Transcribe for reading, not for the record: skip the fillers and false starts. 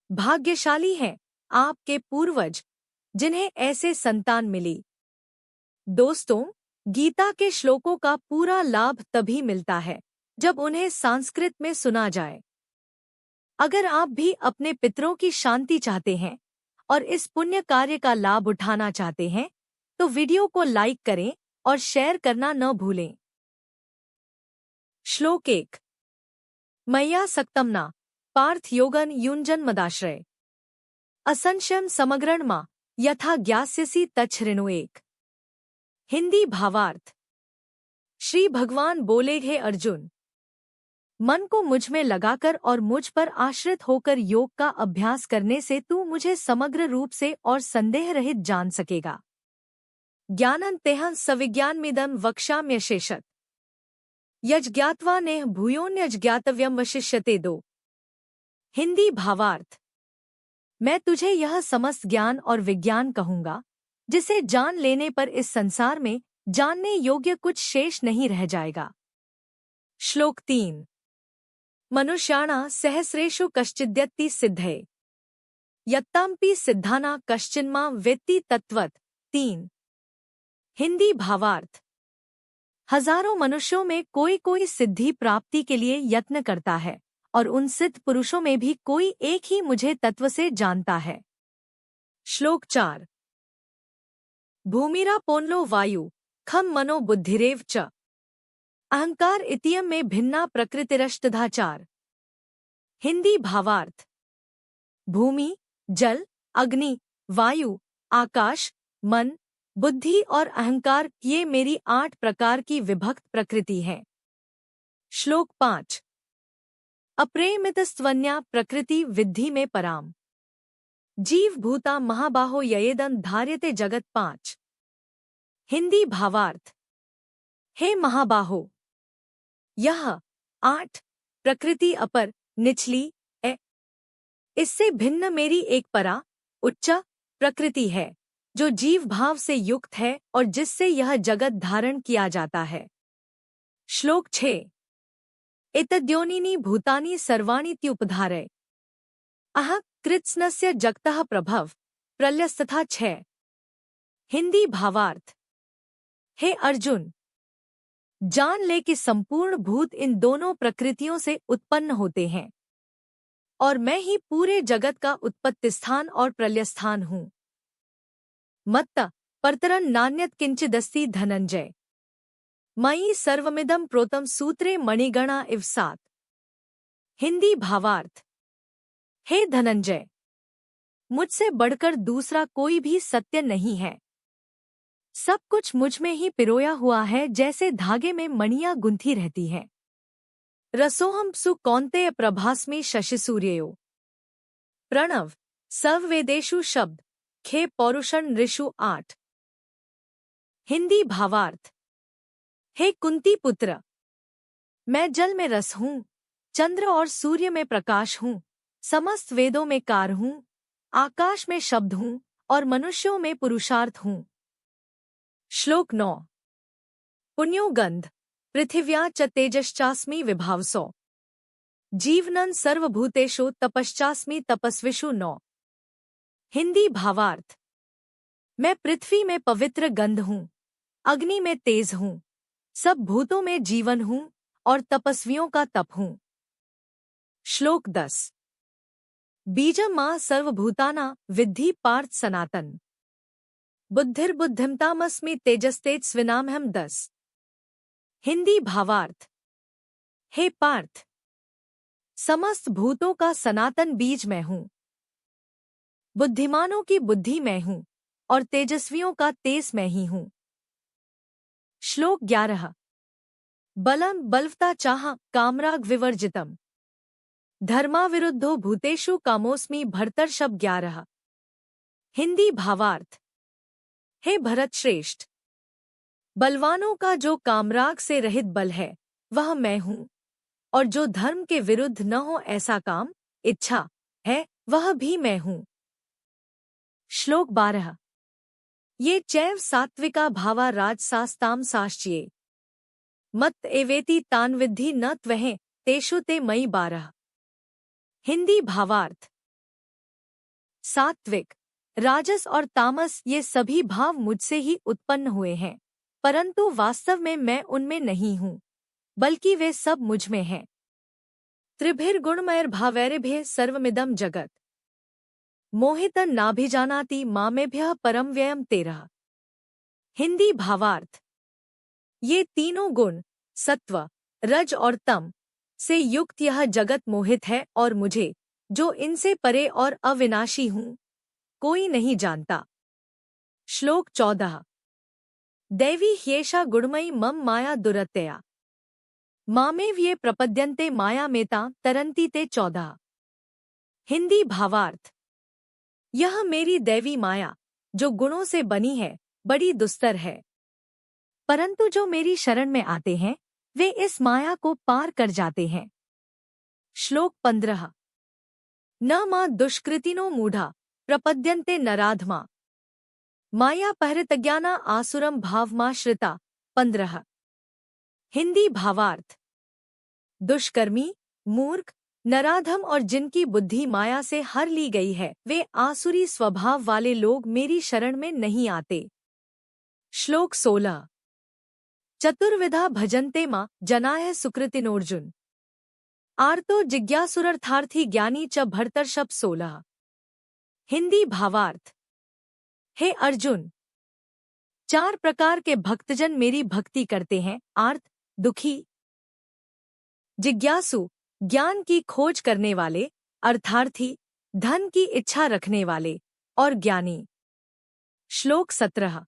भाग्यशाली हैं आपके पूर्वज जिन्हें ऐसे संतान मिली। दोस्तों, गीता के श्लोकों का पूरा लाभ तभी मिलता है जब उन्हें संस्कृत में सुना जाए। अगर आप भी अपने पितरों की शांति चाहते हैं और इस पुण्य कार्य का लाभ उठाना चाहते हैं, तो वीडियो को लाइक करें और शेयर करना न भूलें। श्लोक 1। मय्या सक्तमना पार्थ योगन युञ्जन्मदाश्रय असंशयम समग्रणमा यथा ज्ञास्यसि तच्छृणु एक। हिंदी भावार्थ। श्री भगवान बोले, हे अर्जुन, मन को मुझ में लगाकर और मुझ पर आश्रित होकर योग का अभ्यास करने से तू मुझे समग्र रूप से और संदेह रहित जान सकेगा। ज्ञानन्तेह सविज्ञानमिदं वक्ष्याम्यशेषत यज्ज्ञात्वा नेह भूयोन्यज्ञातव्यम वशिष्यते 2। हिंदी भावार्थ। मैं तुझे यह समस्त ज्ञान और विज्ञान कहूँगा जिसे जान लेने पर इस संसार में जानने योग्य कुछ शेष नहीं रह जाएगा। श्लोक 3। मनुष्याणा सहस्रेषु कश्चिद्यत्ति सिद्धये यत्ताम्पि सिद्धाना कश्चिन्मां वेत्ति तत्वत् 3। हिंदी भावार्थ। हजारों मनुष्यों में कोई कोई सिद्धि प्राप्ति के लिए यत्न करता है और उन सिद्ध पुरुषों में भी कोई एक ही मुझे तत्व से जानता है। श्लोक 4। भूमिरा पोन्लो वायु खम मनो बुद्धिरेव च अहंकार इतियम में भिन्ना प्रकृतिरष्टधाचार। हिंदी भावार्थ। भूमि, जल, अग्नि, वायु, आकाश, मन, बुद्धि और अहंकार ये मेरी 8 प्रकार की विभक्त प्रकृति है। श्लोक 5। अप्रेमितस्त्वन्या प्रकृति विद्धि में पराम जीव भूता महाबाहो ययेदं धार्यते जगत 5। हिंदी भावार्थ। हे महाबाहो, यह 8 प्रकृति अपर, निचली है। इससे भिन्न मेरी एक परा, उच्च प्रकृति है जो जीव भाव से युक्त है और जिससे यह जगत धारण किया जाता है। श्लोक 6। एतद्योनीनि भूतानि सर्वाणीत्युपधारय अह कृत्स्नस्य जगतः प्रभव प्रलयस्तथा 6। हिंदी भावार्थ। हे अर्जुन, जान ले कि संपूर्ण भूत इन दोनों प्रकृतियों से उत्पन्न होते हैं और मैं ही पूरे जगत का उत्पत्ति स्थान और प्रलयस्थान हूँ। मत्त परतरं नान्यत् किंचिदस्ति धनंजय मयि सर्वमिदं प्रोतं सूत्रे मणिगणा इव 7। हिंदी भावार्थ। हे धनंजय, मुझसे बढ़कर दूसरा कोई भी सत्य नहीं है। सब कुछ मुझ में ही पिरोया हुआ है जैसे धागे में मणियां गुंथी रहती हैं। रसोहम सु कौन्तेय प्रभास्मि शशिसूर्ययो प्रणव सर्ववेदेषु शब्द खे पौरुषण ऋषु 8। हिंदी भावार्थ। हे कुंती पुत्र, मैं जल में रस हूँ, चंद्र और सूर्य में प्रकाश हूँ, समस्त वेदों में कार हूँ, आकाश में शब्द हूँ और मनुष्यों में पुरुषार्थ हूँ। श्लोक 9। पुण्यो गंध पृथिव्या च तेजश्चास्मि विभावसो जीवनन सर्वभूतेषु तपश्चास्मि तपस्विषु 9। हिंदी भावार्थ। मैं पृथ्वी में पवित्र गंध हूँ, अग्नि में तेज हूँ, सब भूतों में जीवन हूँ और तपस्वियों का तप हूँ। श्लोक 10। बीजं मां सर्वभूताना विद्धि पार्थ सनातन बुद्धिर्बुद्धिमतामस्मि तेजस्तेजस्विनामहं 10। हिंदी भावार्थ। हे पार्थ, समस्त भूतों का सनातन बीज मैं हूँ, बुद्धिमानों की बुद्धि मैं हूँ और तेजस्वियों का तेज मैं ही हूँ। श्लोक 11। बलं बलवता चाह कामराग विवर्जितम धर्माविरुद्धो भूतेषु कामोस्मि भर्तर्षभ 11। हिंदी भावार्थ। हे भरत श्रेष्ठ, बलवानों का जो कामराग से रहित बल है वह मैं हूँ और जो धर्म के विरुद्ध न हो ऐसा काम इच्छा है वह भी मैं हूँ। श्लोक 12। ये चैव सात्विका भावा राजसास्ताम साश्चिये मत एवेति तान विद्धि न त्वहे तेषु ते मयि 12। हिंदी भावार्थ। सात्विक, राजस और तामस ये सभी भाव मुझसे ही उत्पन्न हुए हैं, परंतु वास्तव में मैं उनमें नहीं हूँ, बल्कि वे सब मुझ में हैं। त्रिभिर्गुणमयैर्भावैरेभ्यः सर्वमिदं जगत् मोहितं नाभिजानाति मामेभ्यः परम व्ययम् 13। हिंदी भावार्थ। ये तीनों गुण सत्व, रज और तम से युक्त यह जगत मोहित है और मुझे, जो इनसे परे और अविनाशी हूँ, कोई नहीं जानता। श्लोक 14। दैवी ह्येषा गुणमयी मम माया दुरत्यया मामेव ये प्रपद्यन्ते मायामेता तरन्ति ते 14। हिंदी भावार्थ। यह मेरी दैवी माया, जो गुणों से बनी है, बड़ी दुस्तर है, परंतु जो मेरी शरण में आते हैं वे इस माया को पार कर जाते हैं। श्लोक 15। न मा दुष्कृतिनो मूढ़ा प्रपद्यन्ते नराधमा माया पहृतज्ञाना आसुरम भावमाश्रिता 15। हिंदी भावार्थ। दुष्कर्मी, मूर्ख, नराधम और जिनकी बुद्धि माया से हर ली गई है, वे आसुरी स्वभाव वाले लोग मेरी शरण में नहीं आते। श्लोक 16। चतुर्विधा भजन्ते मां जनाः सुकृतिनोऽर्जुन आर्तो जिज्ञासुरर्थार्थी ज्ञानी च भर्तर्षभ 16। हिंदी भावार्थ। हे अर्जुन, 4 प्रकार के भक्तजन मेरी भक्ति करते हैं: आर्त, दुखी, जिज्ञासु, ज्ञान की खोज करने वाले, अर्थार्थी, धन की इच्छा रखने वाले, और ज्ञानी। श्लोक 17।